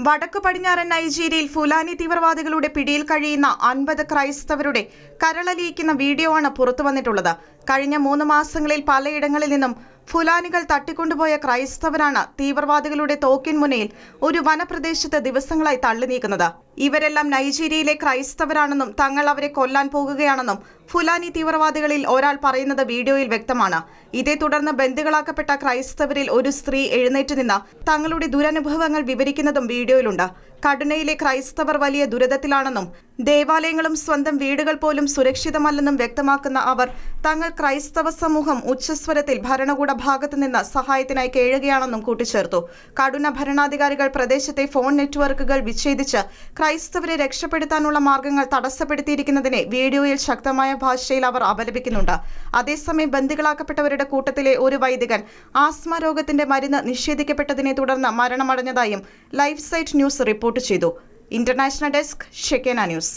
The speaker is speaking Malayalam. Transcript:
വടക്കു പടിഞ്ഞാറൻ നൈജീരിയയിൽ ഫുലാനി തീവ്രവാദികളുടെ പിടിയിൽ കഴിയുന്ന 50 ക്രൈസ്തവരുടെ കരളലിയിക്കുന്ന വീഡിയോ ആണ് പുറത്തുവന്നിട്ടുള്ളത്. കഴിഞ്ഞ 3 മാസങ്ങളിൽ പലയിടങ്ങളിൽ നിന്നും ഫുലാനികൾ തട്ടിക്കൊണ്ടുപോയ ക്രൈസ്തവരാണ് തീവ്രവാദികളുടെ തോക്കിൻ മുനയിൽ ഒരു വനപ്രദേശത്ത് ദിവസങ്ങളായി തള്ളി നീക്കുന്നത്. ഇവരെല്ലാം നൈജീരിയയിലെ ക്രൈസ്തവരാണെന്നും തങ്ങൾ അവരെ കൊല്ലാൻ പോകുകയാണെന്നും ഫുലാനി തീവ്രവാദികളിൽ ഒരാൾ പറയുന്നത് വീഡിയോയിൽ വ്യക്തമാണ്. ഇതേ തുടർന്ന് ബന്ദികളാക്കപ്പെട്ട ക്രൈസ്തവരിൽ ഒരു സ്ത്രീ എഴുന്നേറ്റ് നിന്ന് തങ്ങളുടെ ദുരനുഭവങ്ങൾ വിവരിക്കുന്നതും വീഡിയോയിലുണ്ട്. കടുനയിലെ ക്രൈസ്തവർ വലിയ ദുരിതത്തിലാണെന്നും ദേവാലയങ്ങളും സ്വന്തം വീടുകൾ പോലും സുരക്ഷിതമല്ലെന്നും വ്യക്തമാക്കുന്ന അവർ തങ്ങൾ ക്രൈസ്തവ സമൂഹം ഉച്ചസ്വരത്തിൽ ഭരണകൂട ഭാഗത്തു നിന്ന് സഹായത്തിനായി കേഴുകയാണെന്നും കൂട്ടിച്ചേർത്തു. കടുന ഭരണാധികാരികൾ പ്രദേശത്തെ ഫോൺ നെറ്റ്വർക്കുകൾ വിച്ഛേദിച്ച് ക്രൈസ്തവരെ രക്ഷപ്പെടുത്താനുള്ള മാർഗങ്ങൾ തടസ്സപ്പെടുത്തിയിരിക്കുന്നതിനെ വീഡിയോയിൽ ശക്തമായ ഭാഷയിൽ അവർ അപലപിക്കുന്നുണ്ട്. അതേസമയം ബന്ദികളാക്കപ്പെട്ടവരുടെ കൂട്ടത്തിലെ ഒരു വൈദികൻ ആസ്മ രോഗത്തിന്റെ മരുന്ന് നിഷേധിക്കപ്പെട്ടതിനെ തുടർന്ന് മരണമടഞ്ഞതായും ലൈഫ് സൈറ്റ് ന്യൂസ് റിപ്പോർട്ട് ചെയ്തു. International desk Shekinah news.